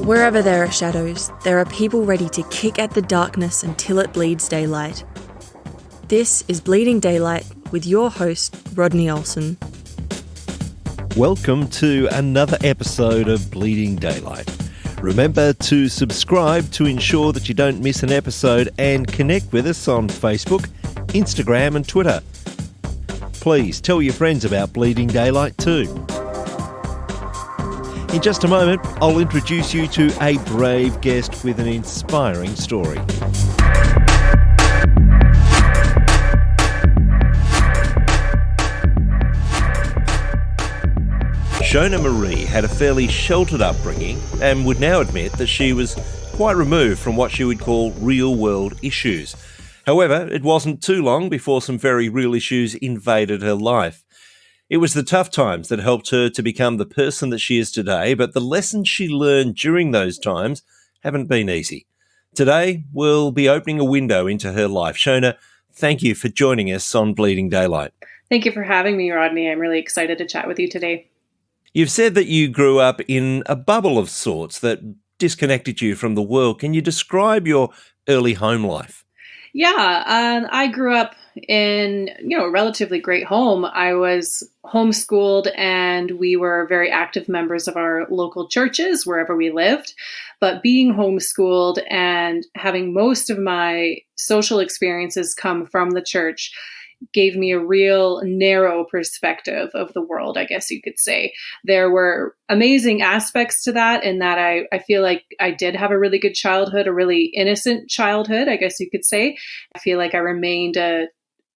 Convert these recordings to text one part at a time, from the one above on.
Wherever there are shadows, there are people ready to kick at the darkness until it bleeds daylight. This is Bleeding Daylight with your host, Rodney Olsen. Welcome to another episode of Bleeding Daylight. Remember to subscribe to ensure that you don't miss an episode and connect with us on Facebook, Instagram and Twitter. Please tell your friends about Bleeding Daylight too. In just a moment, I'll introduce you to a brave guest with an inspiring story. Shonah Marie had a fairly sheltered upbringing and would now admit that she was quite removed from what she would call real-world issues. However, it wasn't too long before some very real issues invaded her life. It was the tough times that helped her to become the person that she is today, but the lessons she learned during those times haven't been easy. Today, we'll be opening a window into her life. Shona, thank you for joining us on Bleeding Daylight. Thank you for having me, Rodney. I'm really excited to chat with you today. You've said that you grew up in a bubble of sorts that disconnected you from the world. Can you describe your early home life? Yeah, I grew up in, a relatively great home. I was homeschooled and we were very active members of our local churches wherever we lived. But being homeschooled and having most of my social experiences come from the church gave me a real narrow perspective of the world, I guess you could say. There were amazing aspects to that in that I feel like I did have a really good childhood, a really innocent childhood, I guess you could say. I feel like I remained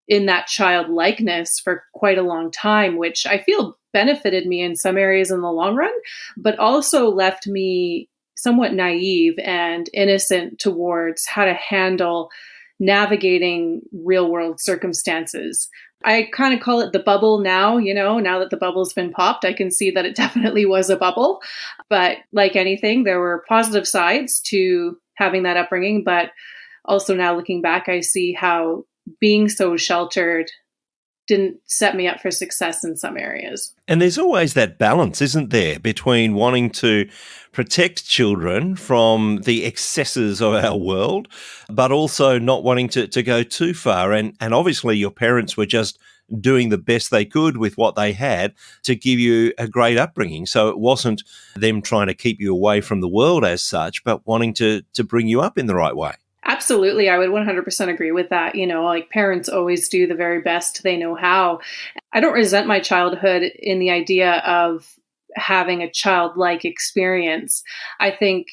in that childlikeness for quite a long time, which I feel benefited me in some areas in the long run, but also left me somewhat naive and innocent towards how to handle navigating real world circumstances. I kind of call it the bubble now, now that the bubble's been popped, I can see that it definitely was a bubble. But like anything, there were positive sides to having that upbringing. But also now looking back, I see how being so sheltered didn't set me up for success in some areas. And there's always that balance, isn't there, between wanting to protect children from the excesses of our world, but also not wanting to go too far. And obviously your parents were just doing the best they could with what they had to give you a great upbringing. So it wasn't them trying to keep you away from the world as such, but wanting to bring you up in the right way. Absolutely. I would 100% agree with that. Like parents always do the very best they know how. I don't resent my childhood in the idea of having a childlike experience. I think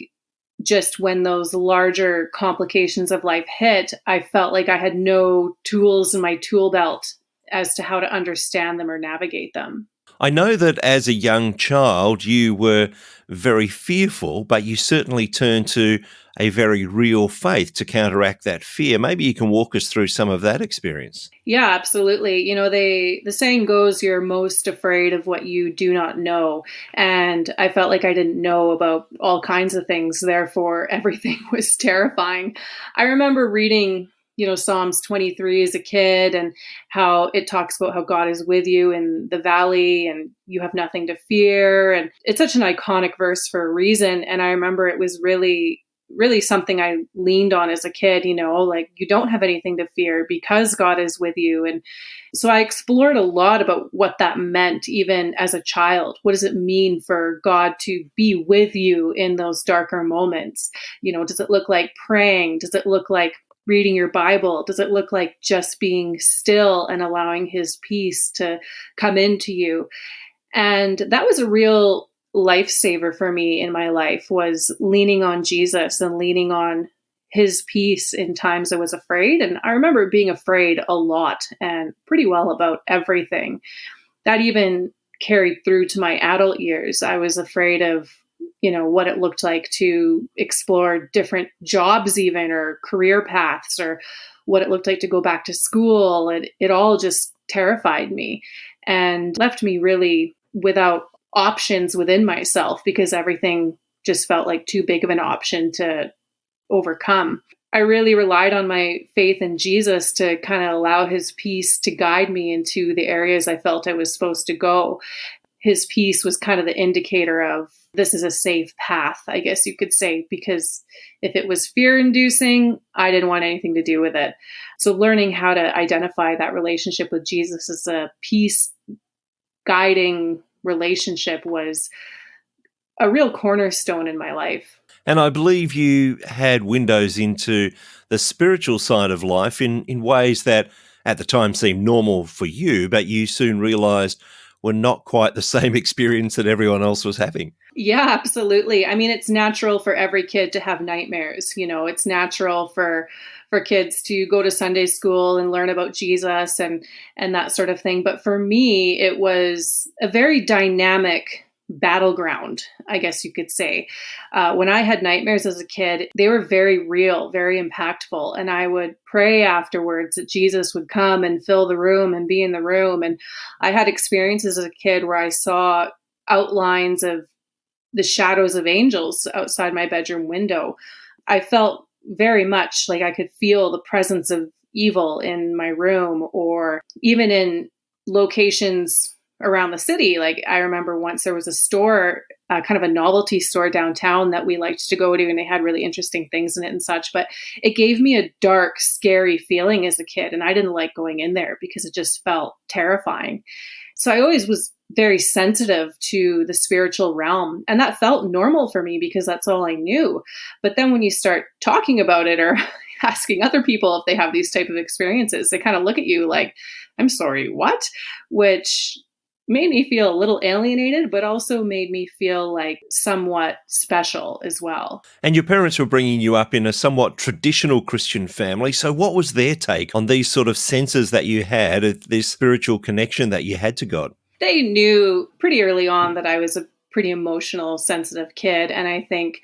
just when those larger complications of life hit, I felt like I had no tools in my tool belt as to how to understand them or navigate them. I know that as a young child, you were very fearful, but you certainly turned to a very real faith to counteract that fear. Maybe you can walk us through some of that experience. Yeah, absolutely. The saying goes, you're most afraid of what you do not know. And I felt like I didn't know about all kinds of things. Therefore, everything was terrifying. I remember reading Psalms 23 as a kid and how it talks about how God is with you in the valley and you have nothing to fear. And it's such an iconic verse for a reason. And I remember it was really something I leaned on as a kid, like you don't have anything to fear because God is with you. And so I explored a lot about what that meant, even as a child. What does it mean for God to be with you in those darker moments? Does it look like praying? Does it look like reading your Bible? Does it look like just being still and allowing his peace to come into you? And that was a real lifesaver for me in my life, was leaning on Jesus and leaning on his peace in times I was afraid. And I remember being afraid a lot and pretty well about everything. That even carried through to my adult years. I was afraid of what it looked like to explore different jobs even, or career paths, or what it looked like to go back to school. It all just terrified me and left me really without options within myself because everything just felt like too big of an option to overcome. I really relied on my faith in Jesus to kind of allow his peace to guide me into the areas I felt I was supposed to go. his peace was kind of the indicator of this is a safe path, I guess you could say, because if it was fear-inducing, I didn't want anything to do with it. So learning how to identify that relationship with Jesus as a peace-guiding relationship was a real cornerstone in my life. And I believe you had windows into the spiritual side of life in ways that at the time seemed normal for you, but you soon realized were not quite the same experience that everyone else was having. Yeah, absolutely. I mean, it's natural for every kid to have nightmares. It's natural for kids to go to Sunday school and learn about Jesus and that sort of thing. But for me, it was a very dynamic battleground, I guess you could say. When I had nightmares as a kid, they were very real, very impactful. And I would pray afterwards that Jesus would come and fill the room and be in the room. And I had experiences as a kid where I saw outlines of the shadows of angels outside my bedroom window. I felt very much like I could feel the presence of evil in my room, or even in locations around the city. Like I remember once there was a store, kind of a novelty store downtown that we liked to go to, and they had really interesting things in it and such. But it gave me a dark, scary feeling as a kid, and I didn't like going in there because it just felt terrifying. So I always was very sensitive to the spiritual realm, and that felt normal for me because that's all I knew. But then when you start talking about it or asking other people if they have these type of experiences, they kind of look at you like, I'm sorry, what? Which made me feel a little alienated, but also made me feel like somewhat special as well. And your parents were bringing you up in a somewhat traditional Christian family. So what was their take on these sort of senses that you had, this spiritual connection that you had to God? They knew pretty early on that I was a pretty emotional, sensitive kid. And I think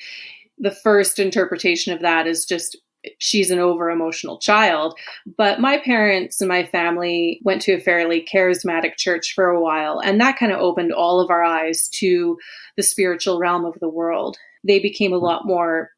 the first interpretation of that is just she's an over-emotional child. But my parents and my family went to a fairly charismatic church for a while, and that kind of opened all of our eyes to the spiritual realm of the world. They became a lot more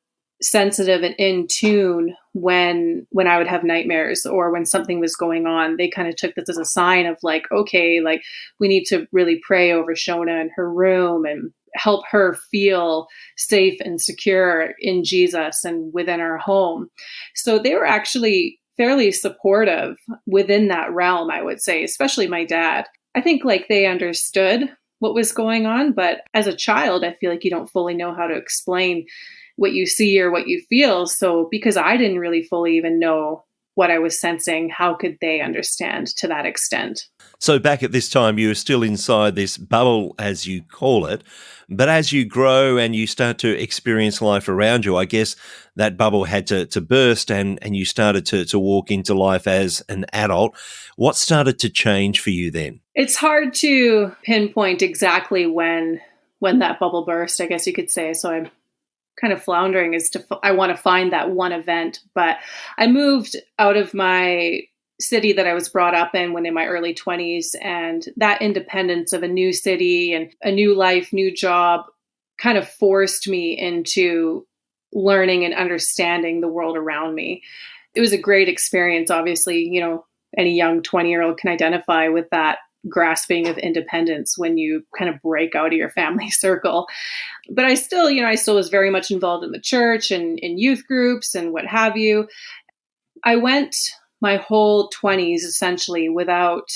sensitive and in tune when I would have nightmares or when something was going on. They kind of took this as a sign of like, okay, like we need to really pray over Shona in her room and help her feel safe and secure in Jesus and within our home. So they were actually fairly supportive within that realm, I would say, especially my dad. I think like they understood what was going on, but as a child, I feel like you don't fully know how to explain what you see or what you feel. So because I didn't really fully even know what I was sensing, how could they understand to that extent? So back at this time, you were still inside this bubble, as you call it. But as you grow and you start to experience life around you, I guess that bubble had to burst and you started to walk into life as an adult. What started to change for you then? It's hard to pinpoint exactly when that bubble burst, I guess you could say. So I'm kind of floundering as to, I want to find that one event, but I moved out of my city that I was brought up in when in my early 20s, and that independence of a new city and a new life, new job kind of forced me into learning and understanding the world around me. It was a great experience. Obviously, any young 20-year-old can identify with that grasping of independence when you kind of break out of your family circle. But I still was very much involved in the church and in youth groups and what have you. I went my whole 20s essentially without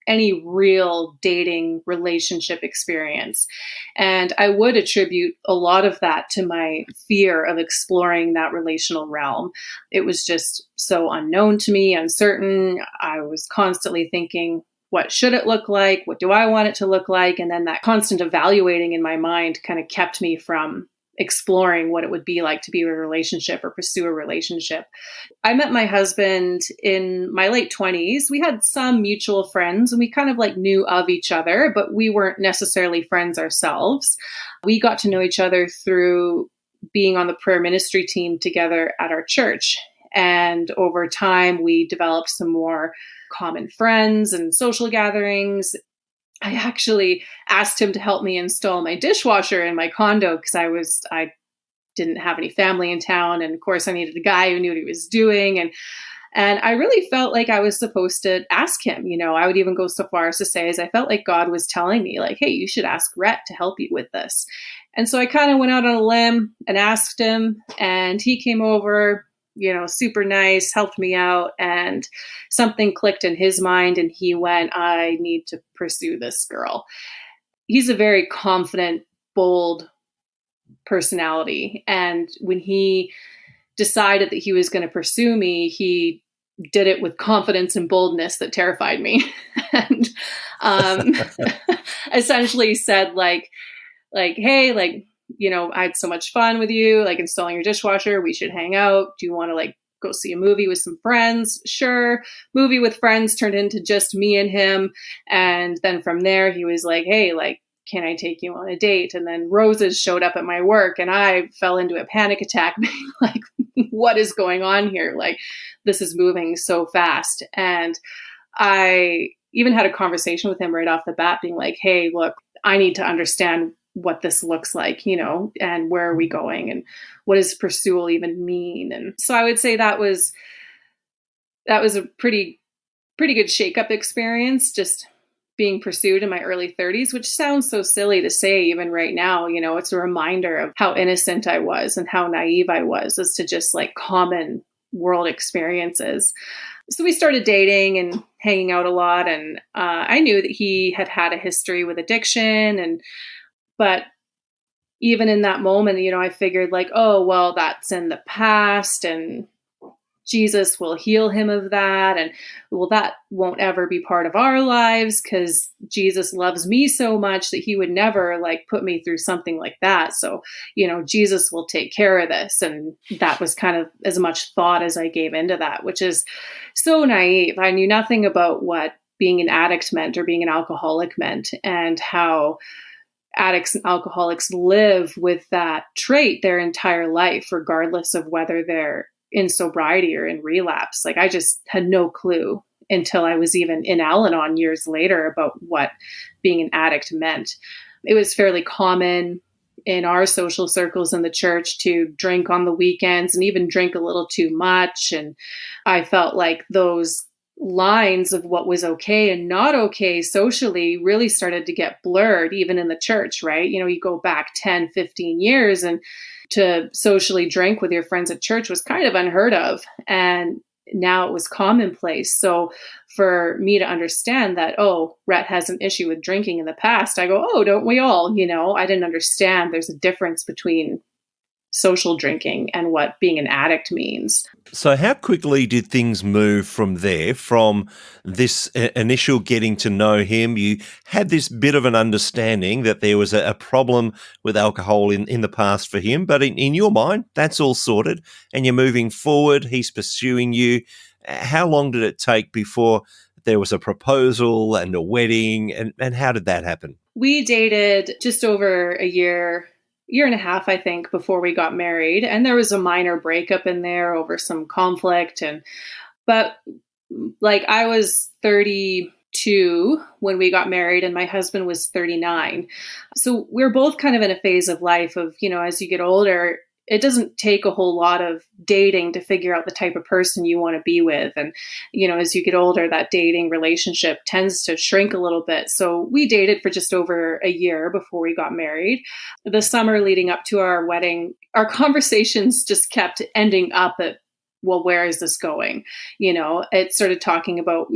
any real dating relationship experience. And I would attribute a lot of that to my fear of exploring that relational realm. It was just so unknown to me, uncertain. I was constantly thinking, what should it look like? What do I want it to look like? And then that constant evaluating in my mind kind of kept me from exploring what it would be like to be in a relationship or pursue a relationship. I met my husband in my late 20s. We had some mutual friends and we kind of like knew of each other, but we weren't necessarily friends ourselves. We got to know each other through being on the prayer ministry team together at our church. And over time, we developed some more common friends and social gatherings. I actually asked him to help me install my dishwasher in my condo because I didn't have any family in town. And of course, I needed a guy who knew what he was doing. And I really felt like I was supposed to ask him. I would even go so far as to say, as I felt like God was telling me, like, hey, you should ask Rhett to help you with this. And so I kind of went out on a limb and asked him, and he came over, super nice, helped me out, and something clicked in his mind, and he went, I need to pursue this girl. He's a very confident, bold personality. And when he decided that he was going to pursue me, he did it with confidence and boldness that terrified me. And essentially said like, hey, like, I had so much fun with you, like installing your dishwasher. We should hang out. Do you want to like go see a movie with some friends? Sure. Movie with friends turned into just me and him. And then from there, he was like, hey, like, can I take you on a date? And then roses showed up at my work, and I fell into a panic attack, being like, what is going on here? Like, this is moving so fast. And I even had a conversation with him right off the bat, being like, hey, look, I need to understand what this looks like, and where are we going, and what does pursual even mean? And so I would say that was a pretty good shakeup experience, just being pursued in my early 30s, which sounds so silly to say even right now. It's a reminder of how innocent I was and how naive I was as to just like common world experiences. So we started dating and hanging out a lot. And I knew that he had had a history with addiction. But even in that moment, I figured like, oh, well, that's in the past, and Jesus will heal him of that. And well, that won't ever be part of our lives, because Jesus loves me so much that he would never like put me through something like that. So, Jesus will take care of this. And that was kind of as much thought as I gave into that, which is so naive. I knew nothing about what being an addict meant or being an alcoholic meant, and how addicts and alcoholics live with that trait their entire life, regardless of whether they're in sobriety or in relapse. Like, I just had no clue until I was even in Al-Anon years later about what being an addict meant. It was fairly common in our social circles in the church to drink on the weekends and even drink a little too much. And I felt like those lines of what was okay and not okay socially really started to get blurred, even in the church, right? You go back 10, 15 years, and to socially drink with your friends at church was kind of unheard of. And now it was commonplace. So for me to understand that, oh, Rhett has an issue with drinking in the past, I go, oh, don't we all? I didn't understand there's a difference between social drinking and what being an addict means. So how quickly did things move from there, from this initial getting to know him? You had this bit of an understanding that there was a problem with alcohol in the past for him, but in your mind, that's all sorted and you're moving forward, he's pursuing you. How long did it take before there was a proposal and a wedding, and how did that happen? We dated just over a year and a half, I think, before we got married. And there was a minor breakup in there over some conflict. But like, I was 32 when we got married and my husband was 39. So we're both kind of in a phase of life of, as you get older, it doesn't take a whole lot of dating to figure out the type of person you want to be with. And, as you get older, that dating relationship tends to shrink a little bit. So we dated for just over a year before we got married. The summer leading up to our wedding, our conversations just kept ending up at, well, where is this going? We started talking about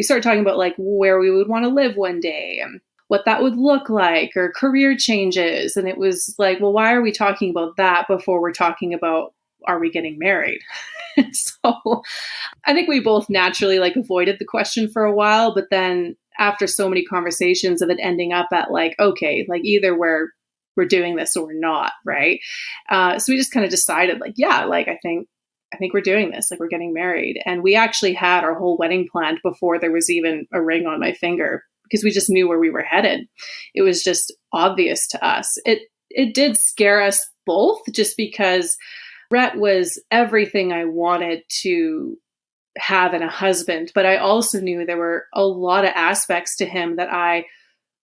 like where we would want to live one day and what that would look like, or career changes. And it was like, well, why are we talking about that before we're talking about, are we getting married? So I think we both naturally like avoided the question for a while, but then after so many conversations of it ending up at like, okay, like either we're doing this or we're not, right? So we just kind of decided like, yeah, like I think we're doing this, like we're getting married. And we actually had our whole wedding planned before there was even a ring on my finger, because we just knew where we were headed. It was just obvious to us. It did scare us both, just because Rhett was everything I wanted to have in a husband. But I also knew there were a lot of aspects to him that I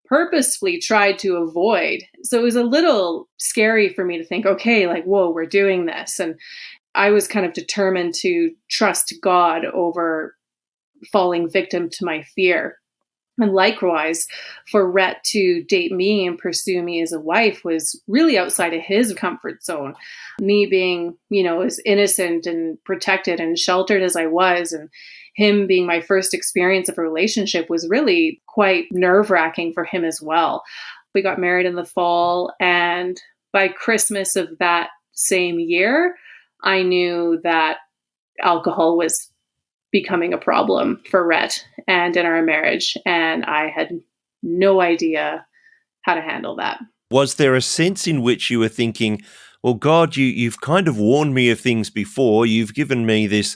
purposefully tried to avoid. So it was a little scary for me to think, okay, like, whoa, we're doing this. And I was kind of determined to trust God over falling victim to my fear. And likewise, for Rhett to date me and pursue me as a wife was really outside of his comfort zone. Me being, as innocent and protected and sheltered as I was, and him being my first experience of a relationship was really quite nerve-wracking for him as well. We got married in the fall, and by Christmas of that same year, I knew that alcohol was becoming a problem for Rhett and in our marriage. And I had no idea how to handle that. Was there a sense in which you were thinking, well, God, you've kind of warned me of things before. You've given me this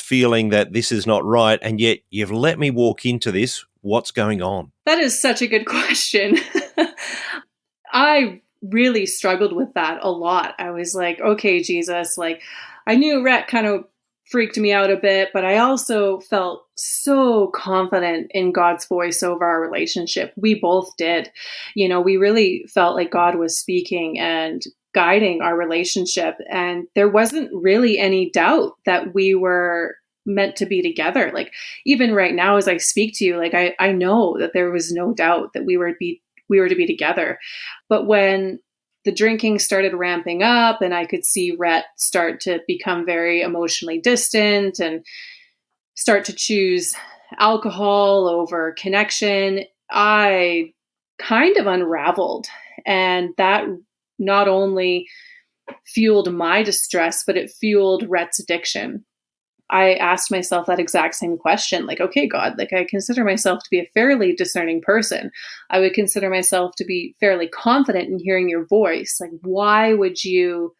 feeling that this is not right, and yet you've let me walk into this. What's going on? That is such a good question. I really struggled with that a lot. I was like, okay, Jesus, I knew Rhett kind of freaked me out a bit, but I also felt so confident in God's voice over our relationship. We both did. We really felt like God was speaking and guiding our relationship. And there wasn't really any doubt that we were meant to be together. Even right now, as I speak to you, I know that there was no doubt that we were to be together. But when the drinking started ramping up and I could see Rhett start to become very emotionally distant and start to choose alcohol over connection, I kind of unraveled. And that not only fueled my distress, but it fueled Rhett's addiction. I asked myself that exact same question, okay, God, I consider myself to be a fairly discerning person. I would consider myself to be fairly confident in hearing your voice. Why would you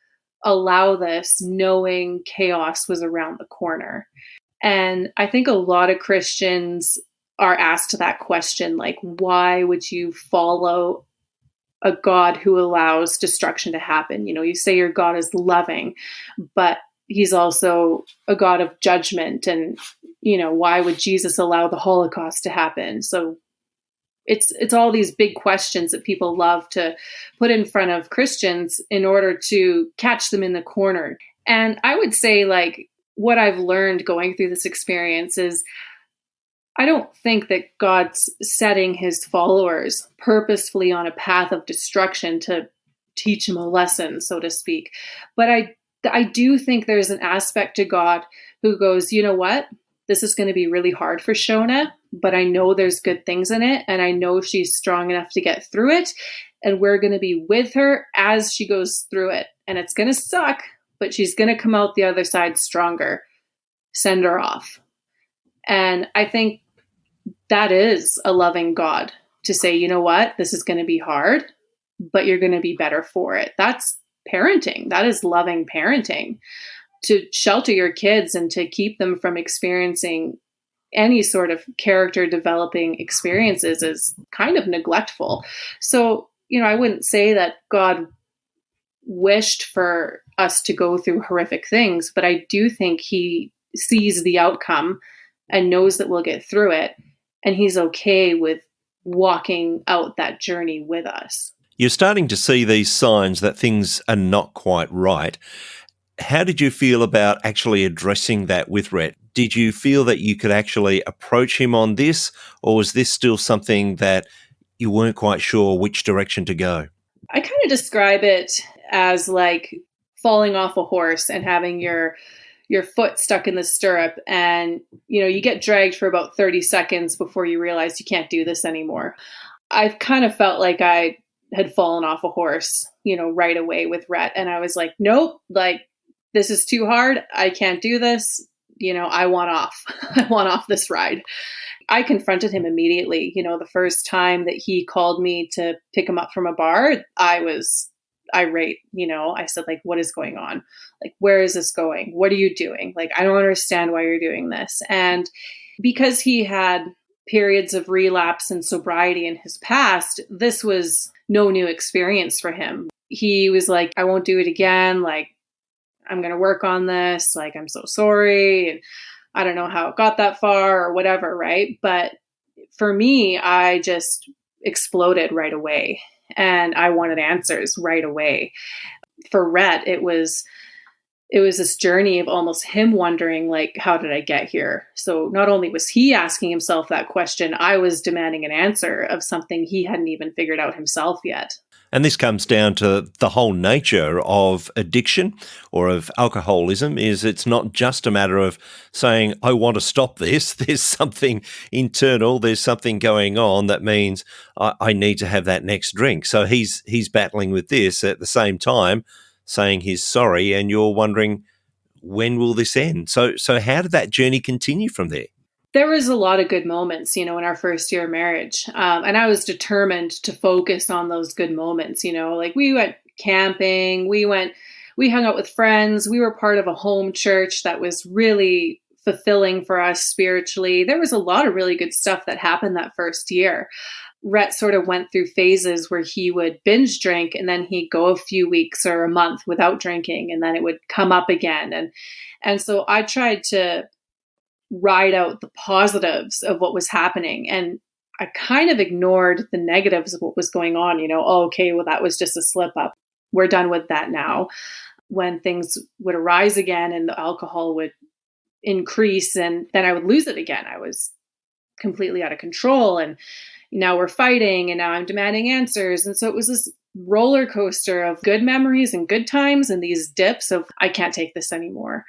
allow this knowing chaos was around the corner? And I think a lot of Christians are asked that question, why would you follow a God who allows destruction to happen? You say your God is loving, but he's also a God of judgment. And, why would Jesus allow the Holocaust to happen? So it's all these big questions that people love to put in front of Christians in order to catch them in the corner. And I would say what I've learned going through this experience is I don't think that God's setting his followers purposefully on a path of destruction to teach them a lesson, so to speak. But I do think there's an aspect to God who goes, you know what? This is going to be really hard for Shona, but I know there's good things in it. And I know she's strong enough to get through it. And we're going to be with her as she goes through it. And it's going to suck, but she's going to come out the other side stronger. Send her off. And I think that is a loving God to say, you know what? This is going to be hard, but you're going to be better for it. That's parenting. That is loving parenting. To shelter your kids and to keep them from experiencing any sort of character developing experiences is kind of neglectful. So, I wouldn't say that God wished for us to go through horrific things, but I do think he sees the outcome and knows that we'll get through it. And he's okay with walking out that journey with us. You're starting to see these signs that things are not quite right. How did you feel about actually addressing that with Rhett? Did you feel that you could actually approach him on this, or was this still something that you weren't quite sure which direction to go? I kind of describe it as falling off a horse and having your foot stuck in the stirrup, and you get dragged for about 30 seconds before you realize you can't do this anymore. I've kind of felt like I had fallen off a horse, right away with Rhett. And I was like, nope, this is too hard. I can't do this. I want off. I want off this ride. I confronted him immediately. The first time that he called me to pick him up from a bar, I was irate. I said, what is going on? Where is this going? What are you doing? I don't understand why you're doing this. And because he had periods of relapse and sobriety in his past, this was no new experience for him. He was like, I won't do it again. I'm going to work on this. I'm so sorry. And I don't know how it got that far or whatever. Right. But for me, I just exploded right away and I wanted answers right away. For Rhett, it was it was this journey of almost him wondering, like, how did I get here? So not only was he asking himself that question, I was demanding an answer of something he hadn't even figured out himself yet. And this comes down to the whole nature of addiction or of alcoholism is it's not just a matter of saying, I want to stop this. There's something internal. There's something going on that means I need to have that next drink. So he's battling with this at the same time, saying he's sorry, and you're wondering, when will this end? So how did that journey continue from there? There was a lot of good moments, in our first year of marriage. And I was determined to focus on those good moments, like we went camping, we hung out with friends. We were part of a home church that was really fulfilling for us spiritually. There was a lot of really good stuff that happened that first year. Rhett sort of went through phases where he would binge drink and then he'd go a few weeks or a month without drinking, and then it would come up again. And so I tried to ride out the positives of what was happening. And I kind of ignored the negatives of what was going on. Oh, okay, well, that was just a slip up. We're done with that now. When things would arise again and the alcohol would increase, and then I would lose it again. I was completely out of control. And now we're fighting, and now I'm demanding answers. And so it was this roller coaster of good memories and good times and these dips of, I can't take this anymore.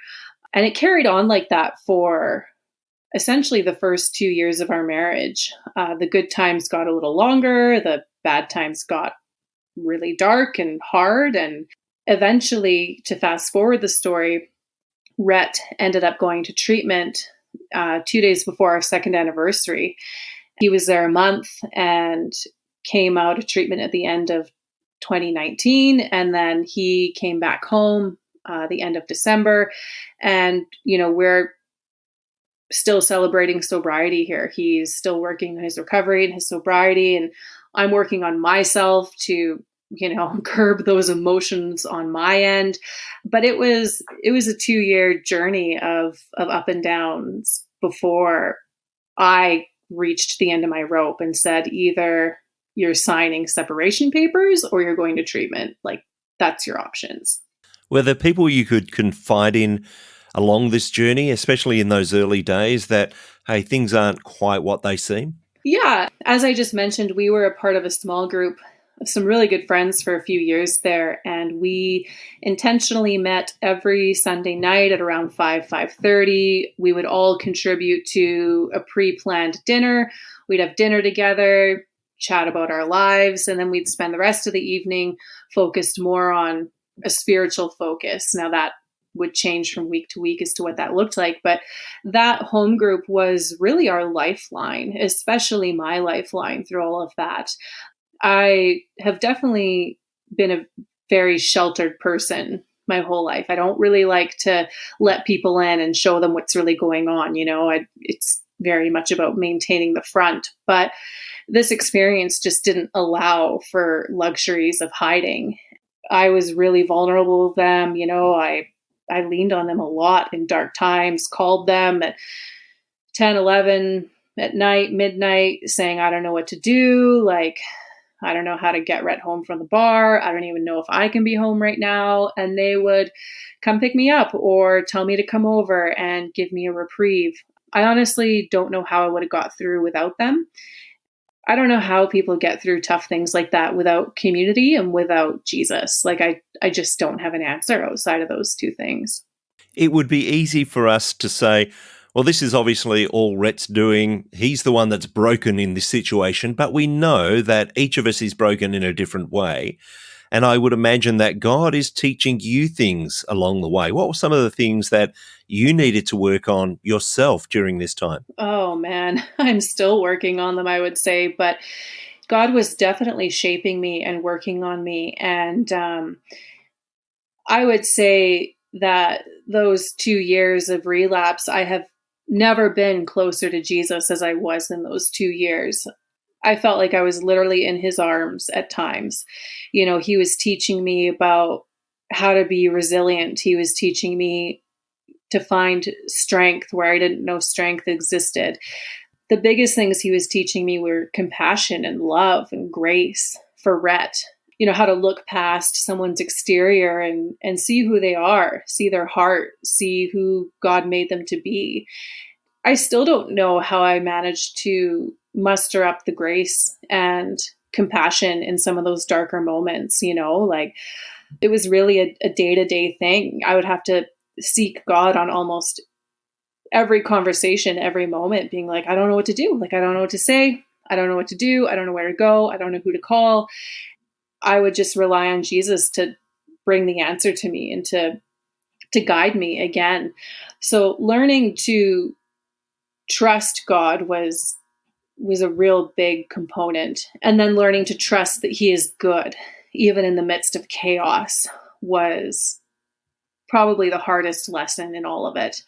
And it carried on like that for essentially the first 2 years of our marriage. The good times got a little longer. The bad times got really dark and hard. And eventually, to fast forward the story, Rhett ended up going to treatment 2 days before our second anniversary. He was there a month and came out of treatment at the end of 2019. And then he came back home the end of December. And, we're still celebrating sobriety here. He's still working on his recovery and his sobriety. And I'm working on myself to, curb those emotions on my end. But it was a 2-year journey of up and downs before I reached the end of my rope and said, either you're signing separation papers or you're going to treatment. Like, that's your options. Were there people you could confide in along this journey, especially in those early days, that, hey, things aren't quite what they seem? Yeah. As I just mentioned, we were a part of a small group of some really good friends for a few years there. And we intentionally met every Sunday night at around 5:30. We would all contribute to a pre-planned dinner. We'd have dinner together, chat about our lives, and then we'd spend the rest of the evening focused more on a spiritual focus. Now that would change from week to week as to what that looked like. But that home group was really our lifeline, especially my lifeline through all of that. I have definitely been a very sheltered person my whole life. I don't really like to let people in and show them what's really going on. It's very much about maintaining the front. But this experience just didn't allow for luxuries of hiding. I was really vulnerable with them. I leaned on them a lot in dark times, called them at 10, 11 at night, midnight, saying, I don't know what to do. Like, I don't know how to get Rhett home from the bar. I don't even know if I can be home right now. And they would come pick me up or tell me to come over and give me a reprieve. I honestly don't know how I would have got through without them. I don't know how people get through tough things like that without community and without Jesus. Like, I just don't have an answer outside of those two things. It would be easy for us to say, well, this is obviously all Rhett's doing. He's the one that's broken in this situation, but we know that each of us is broken in a different way. And I would imagine that God is teaching you things along the way. What were some of the things that you needed to work on yourself during this time? Oh, man, I'm still working on them, I would say. But God was definitely shaping me and working on me. And I would say that those 2 years of relapse, I have never been closer to Jesus as I was in those 2 years. I felt like I was literally in his arms at times. He was teaching me about how to be resilient. He was teaching me to find strength where I didn't know strength existed. The biggest things he was teaching me were compassion and love and grace for Rhett. how to look past someone's exterior and see who they are, see their heart, see who God made them to be. I still don't know how I managed to muster up the grace and compassion in some of those darker moments, like it was really a day-to-day thing. I would have to seek God on almost every conversation, every moment, being like, I don't know what to do. Like, I don't know what to say. I don't know what to do. I don't know where to go. I don't know who to call. I would just rely on Jesus to bring the answer to me and to guide me again. So learning to trust God was a real big component. And then learning to trust that he is good, even in the midst of chaos, was probably the hardest lesson in all of it.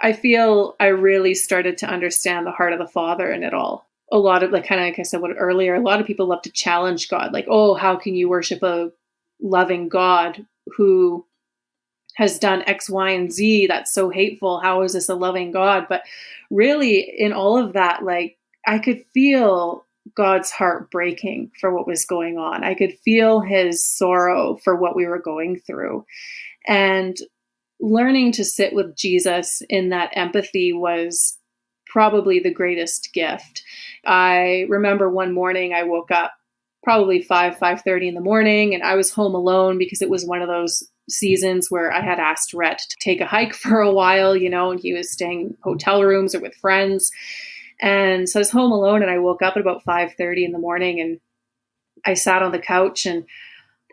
I feel I really started to understand the heart of the Father in it all. A lot of, like I said earlier, a lot of people love to challenge God. Like, oh, how can you worship a loving God who has done X, Y, and Z? That's so hateful. How is this a loving God? But really, in all of that, like, I could feel God's heart breaking for what was going on. I could feel his sorrow for what we were going through. And learning to sit with Jesus in that empathy was probably the greatest gift. I remember one morning I woke up probably 5:30 in the morning, and I was home alone because it was one of those seasons where I had asked Rhett to take a hike for a while, and he was staying in hotel rooms or with friends. And so I was home alone, and I woke up at about 5:30 in the morning, and I sat on the couch, and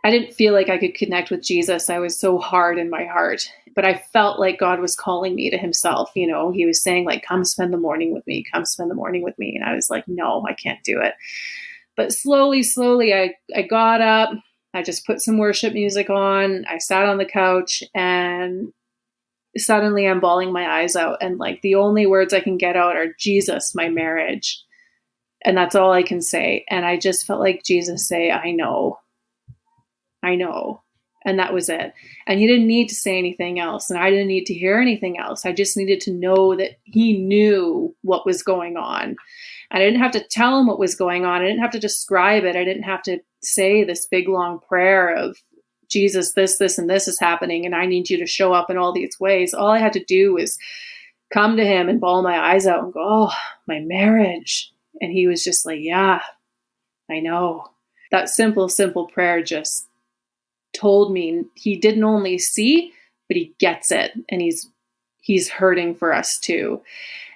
I didn't feel like I could connect with Jesus. I was so hard in my heart, but I felt like God was calling me to himself. He was saying, like, come spend the morning with me, come spend the morning with me. And I was like, no, I can't do it. But slowly, I got up. I just put some worship music on. I sat on the couch, and suddenly I'm bawling my eyes out. And like the only words I can get out are Jesus, my marriage. And that's all I can say. And I just felt like Jesus say, I know. And that was it. And he didn't need to say anything else. And I didn't need to hear anything else. I just needed to know that he knew what was going on. And I didn't have to tell him what was going on. I didn't have to describe it. I didn't have to say this big, long prayer of, Jesus, this, and this is happening, and I need you to show up in all these ways. All I had to do was come to him and bawl my eyes out and go, oh, my marriage. And he was just like, yeah, I know. That simple prayer just told me he didn't only see, but he gets it. And he's hurting for us too.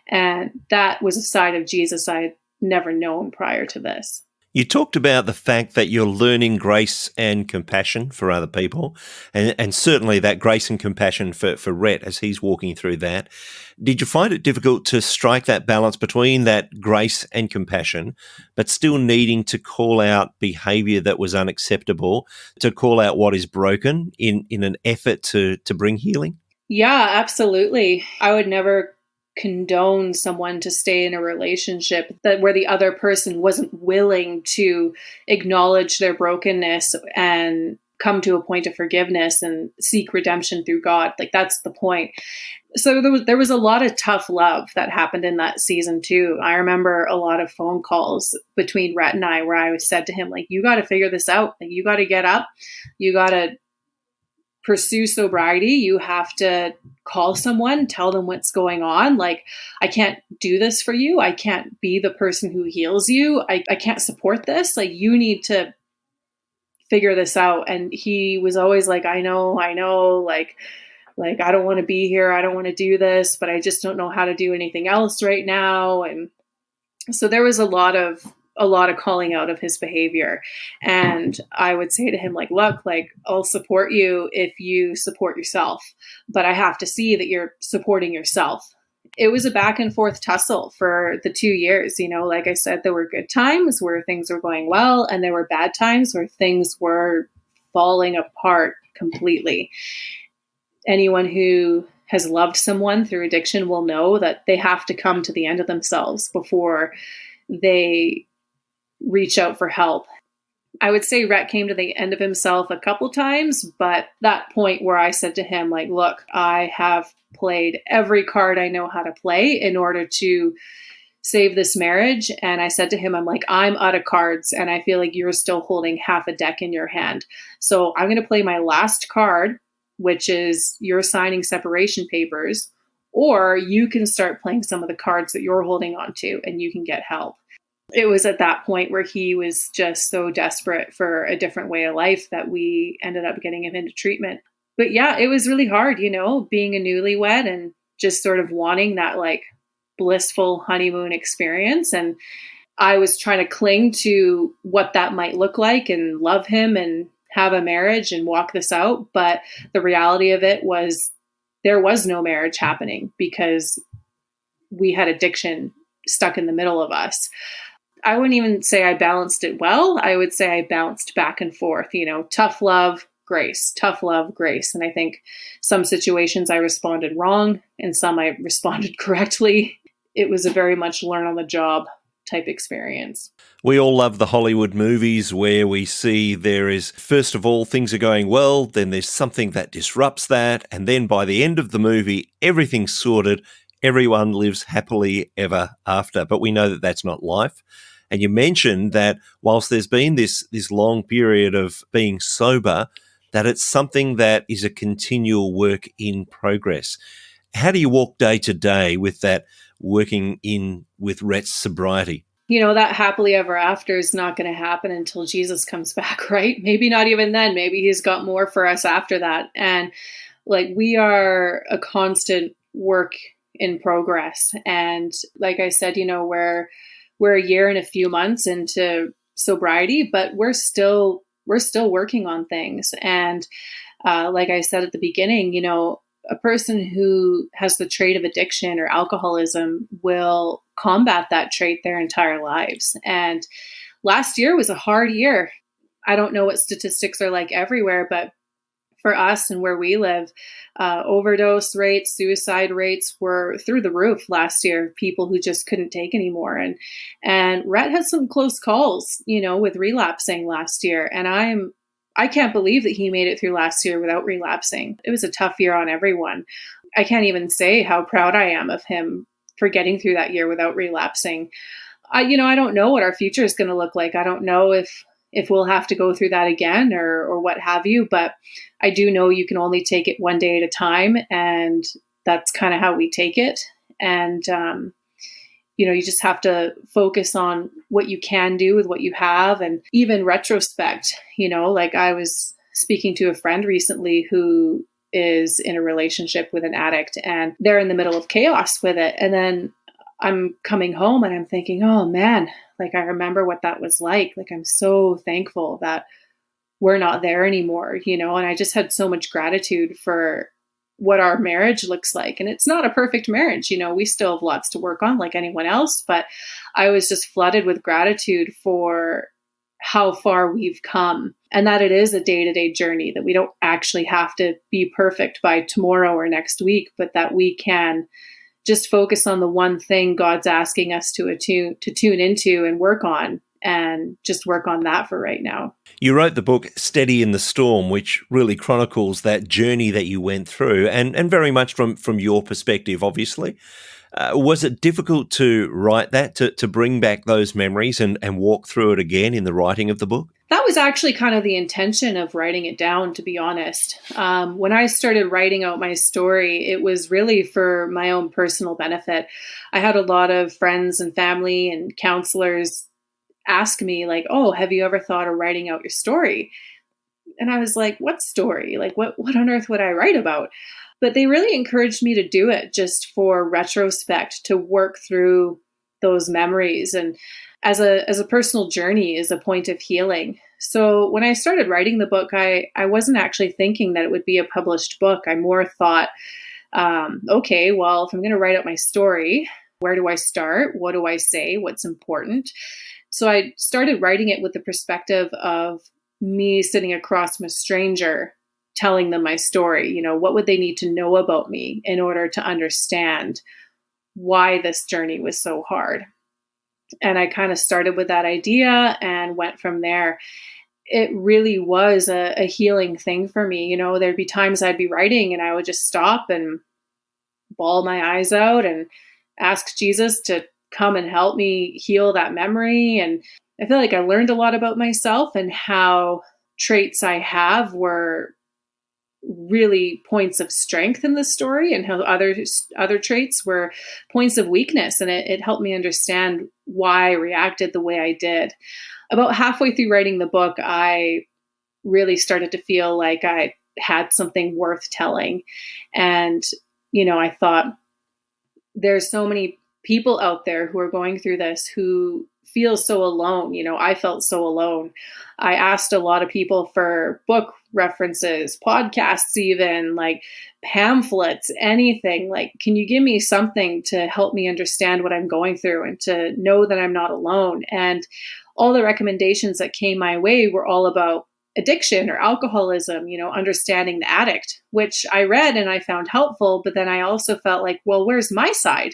And that was a side of Jesus I had never known prior to this. You talked about the fact that you're learning grace and compassion for other people, and certainly that grace and compassion for Rhett as he's walking through that. Did you find it difficult to strike that balance between that grace and compassion, but still needing to call out behaviour that was unacceptable, to call out what is broken in an effort to bring healing? Yeah, absolutely. I would never condone someone to stay in a relationship where the other person wasn't willing to acknowledge their brokenness and come to a point of forgiveness and seek redemption through God. Like, that's the point. So there was a lot of tough love that happened in that season too. I remember a lot of phone calls between Rhett and I where I said to him, like, you got to figure this out. Like, you got to get up. You got to pursue sobriety. You have to call someone, tell them what's going on. Like, I can't do this for you. I can't be the person who heals you. I can't support this. Like, you need to figure this out. And he was always like, I know, like, I don't want to be here. I don't want to do this, but I just don't know how to do anything else right now. And so there was a lot of calling out of his behavior. And I would say to him, like, look, like, I'll support you if you support yourself, but I have to see that you're supporting yourself. It was a back and forth tussle for the 2 years. Like I said, there were good times where things were going well, and there were bad times where things were falling apart completely. Anyone who has loved someone through addiction will know that they have to come to the end of themselves before they reach out for help. I would say Rhett came to the end of himself a couple times, but that point where I said to him, like, look, I have played every card I know how to play in order to save this marriage. And I said to him, I'm like, I'm out of cards and I feel like you're still holding half a deck in your hand. So I'm going to play my last card, which is you're signing separation papers, or you can start playing some of the cards that you're holding on to and you can get help. It was at that point where he was just so desperate for a different way of life that we ended up getting him into treatment. But yeah, it was really hard, being a newlywed and just sort of wanting that like blissful honeymoon experience. And I was trying to cling to what that might look like and love him and have a marriage and walk this out. But the reality of it was there was no marriage happening because we had addiction stuck in the middle of us. I wouldn't even say I balanced it well. I would say I bounced back and forth, tough love, grace, tough love, grace. And I think some situations I responded wrong and some I responded correctly. It was a very much learn on the job type experience. We all love the Hollywood movies where we see there is, first of all, things are going well, then there's something that disrupts that, and then by the end of the movie, everything's sorted, everyone lives happily ever after. But we know that that's not life. And you mentioned that whilst there's been this long period of being sober, that it's something that is a continual work in progress. How do you walk day to day with that, working in with Rhett's sobriety? That happily ever after is not going to happen until Jesus comes back, right? Maybe not even then. Maybe he's got more for us after that. And like we are a constant work in progress. And like I said, we're a year and a few months into sobriety, but we're still working on things. And like I said at the beginning, a person who has the trait of addiction or alcoholism will combat that trait their entire lives. And last year was a hard year. I don't know what statistics are like everywhere, but for us and where we live, overdose rates, suicide rates were through the roof last year. People who just couldn't take anymore. And Rhett had some close calls, with relapsing last year. And I can't believe that he made it through last year without relapsing. It was a tough year on everyone. I can't even say how proud I am of him for getting through that year without relapsing. I don't know what our future is going to look like. I don't know if we'll have to go through that again or what have you, but I do know you can only take it one day at a time. And that's kind of how we take it. And, you just have to focus on what you can do with what you have. And even retrospect, like I was speaking to a friend recently who is in a relationship with an addict and they're in the middle of chaos with it. And then I'm coming home and I'm thinking, oh man, like I remember what that was like. Like I'm so thankful that we're not there anymore, and I just had so much gratitude for what our marriage looks like. And it's not a perfect marriage, we still have lots to work on like anyone else, but I was just flooded with gratitude for how far we've come and that it is a day-to-day journey, that we don't actually have to be perfect by tomorrow or next week, but that we can just focus on the one thing God's asking us to tune into and work on, and just work on that for right now. You wrote the book Steady in the Storm, which really chronicles that journey that you went through, and very much from your perspective, obviously. Was it difficult to write that, to bring back those memories and walk through it again in the writing of the book? That was actually kind of the intention of writing it down, to be honest. When I started writing out my story, it was really for my own personal benefit. I had a lot of friends and family and counselors ask me like, oh, have you ever thought of writing out your story? And I was like, what story? Like, what on earth would I write about? But they really encouraged me to do it just for retrospect, to work through those memories. And as a personal journey is a point of healing. So when I started writing the book, I wasn't actually thinking that it would be a published book. I more thought, okay, well, if I'm going to write out my story, where do I start? What do I say? What's important? So I started writing it with the perspective of me sitting across from a stranger, telling them my story. What would they need to know about me in order to understand why this journey was so hard? And I kind of started with that idea and went from there. It really was a healing thing for me. There'd be times I'd be writing and I would just stop and bawl my eyes out and ask Jesus to come and help me heal that memory. And I feel like I learned a lot about myself and how traits I have were really points of strength in the story, and how other traits were points of weakness. And it helped me understand why I reacted the way I did. About halfway through writing the book, I really started to feel like I had something worth telling. And, I thought, there's so many people out there who are going through this who feel so alone. I felt so alone. I asked a lot of people for book references, podcasts, even like pamphlets, anything. Like, can you give me something to help me understand what I'm going through and to know that I'm not alone? And all the recommendations that came my way were all about addiction or alcoholism, understanding the addict, which I read and I found helpful. But then I also felt like, well, where's my side?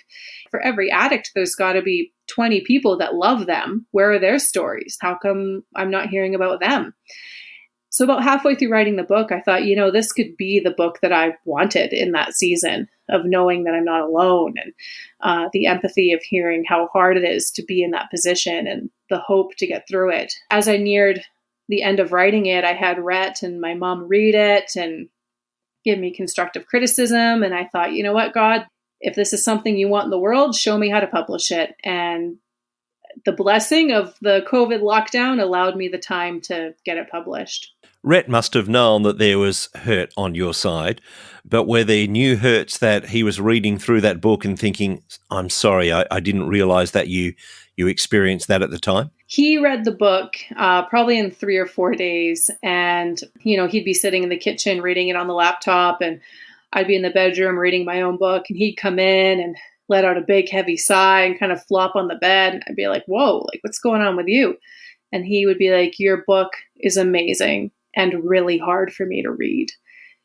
For every addict, there's got to be 20 people that love them. Where are their stories? How come I'm not hearing about them? So about halfway through writing the book, I thought, this could be the book that I wanted in that season, of knowing that I'm not alone, and the empathy of hearing how hard it is to be in that position and the hope to get through it. As I neared the end of writing it, I had Rhett and my mom read it and give me constructive criticism. And I thought, you know what, God, if this is something you want in the world, show me how to publish it. And the blessing of the COVID lockdown allowed me the time to get it published. Rhett must have known that there was hurt on your side, but were there new hurts that he was reading through that book and thinking, I'm sorry, I didn't realise that you experienced that at the time? He read the book probably in 3 or 4 days, and, he'd be sitting in the kitchen reading it on the laptop, and I'd be in the bedroom reading my own book, and he'd come in and let out a big heavy sigh and kind of flop on the bed. And I'd be like, whoa, like, what's going on with you? And he would be like, your book is amazing and really hard for me to read.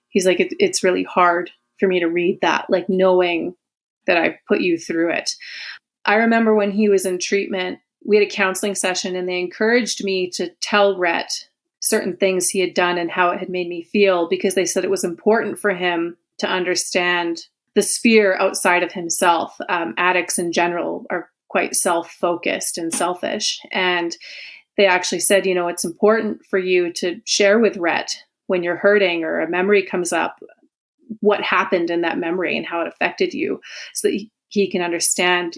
He's like, it's really hard for me to read that, like knowing that I put you through it. I remember when he was in treatment, we had a counseling session, and they encouraged me to tell Rhett certain things he had done and how it had made me feel, because they said it was important for him to understand the sphere outside of himself. Addicts in general are quite self-focused and selfish. And they actually said, it's important for you to share with Rhett when you're hurting or a memory comes up, what happened in that memory and how it affected you, so that he can understand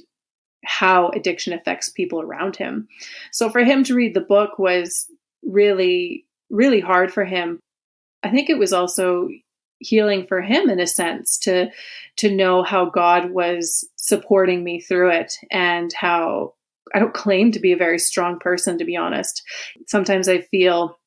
how addiction affects people around him. So for him to read the book was really, really hard for him. I think it was also healing for him, in a sense, to know how God was supporting me through it, and how I don't claim to be a very strong person, to be honest. Sometimes I feel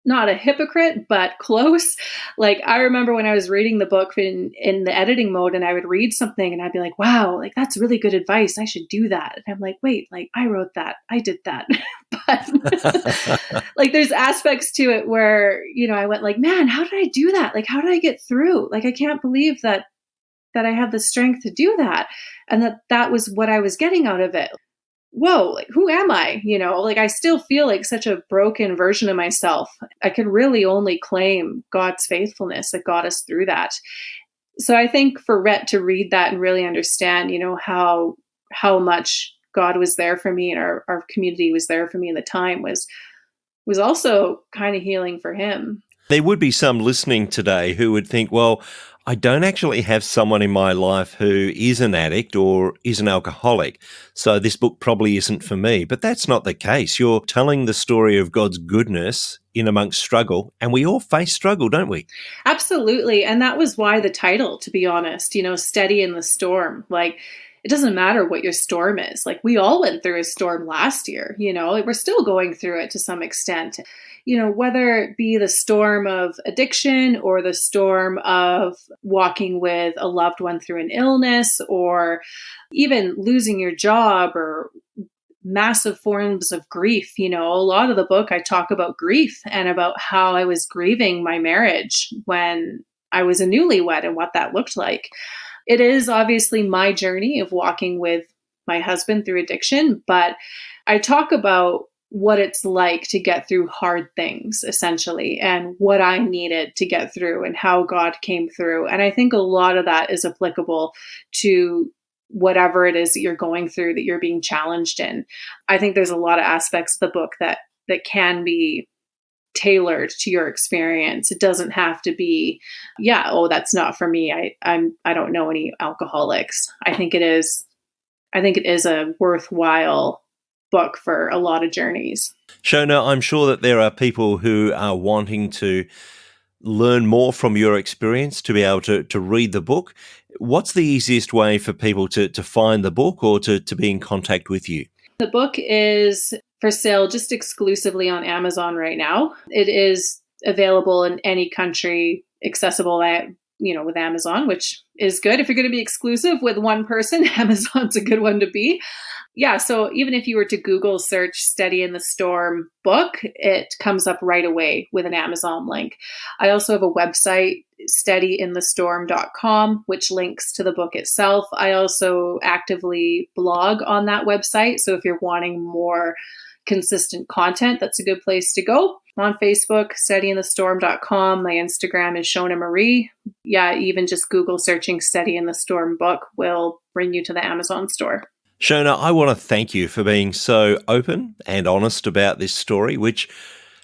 not a hypocrite, but close. Like, I remember when I was reading the book in the editing mode, and I would read something and I'd be like, wow, like, that's really good advice. I should do that. And I'm like, wait, like, I wrote that. I did that. But like, there's aspects to it where, I went like, man, how did I do that? Like, how did I get through? Like, I can't believe that I have the strength to do that. And that was what I was getting out of it. Whoa, like, who am I? Like, I still feel like such a broken version of myself. I can really only claim God's faithfulness that got us through that. So I think for Rhett to read that and really understand, how much God was there for me, and our community was there for me in the time, was also kind of healing for him. There would be some listening today who would think, well, I don't actually have someone in my life who is an addict or is an alcoholic, so this book probably isn't for me. But that's not the case. You're telling the story of God's goodness in amongst struggle, and we all face struggle, don't we? Absolutely. And that was why the title, to be honest, Steady in the Storm. Like, it doesn't matter what your storm is. Like, we all went through a storm last year, like, we're still going through it to some extent. Whether it be the storm of addiction or the storm of walking with a loved one through an illness, or even losing your job, or massive forms of grief. A lot of the book, I talk about grief and about how I was grieving my marriage when I was a newlywed and what that looked like. It is obviously my journey of walking with my husband through addiction, but I talk about what it's like to get through hard things, essentially, and what I needed to get through and how God came through. And I think a lot of that is applicable to whatever it is that you're going through, that you're being challenged in. I think there's a lot of aspects of the book that can be tailored to your experience. It doesn't have to be, that's not for me. I don't know any alcoholics. I think it is a worthwhile book for a lot of journeys. Shona, I'm sure that there are people who are wanting to learn more from your experience to be able to read the book. What's the easiest way for people to find the book or to be in contact with you? The book is for sale just exclusively on Amazon right now. It is available in any country accessible at, with Amazon, which is good. If you're going to be exclusive with one person, Amazon's a good one to be. Yeah, so even if you were to Google search Steady in the Storm book, it comes up right away with an Amazon link. I also have a website, steadyinthestorm.com, which links to the book itself. I also actively blog on that website. So if you're wanting more consistent content, that's a good place to go. I'm on Facebook, steadyinthestorm.com. My Instagram is Shonah Marie. Yeah, even just Google searching Steady in the Storm book will bring you to the Amazon store. Shona, I want to thank you for being so open and honest about this story, which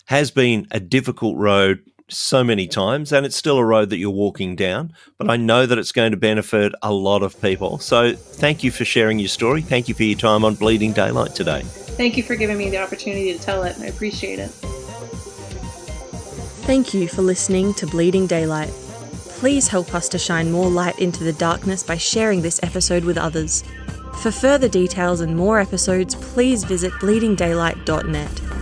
has been a difficult road so many times, and it's still a road that you're walking down, but I know that it's going to benefit a lot of people. So thank you for sharing your story. Thank you for your time on Bleeding Daylight today. Thank you for giving me the opportunity to tell it. I appreciate it. Thank you for listening to Bleeding Daylight. Please help us to shine more light into the darkness by sharing this episode with others. For further details and more episodes, please visit bleedingdaylight.net.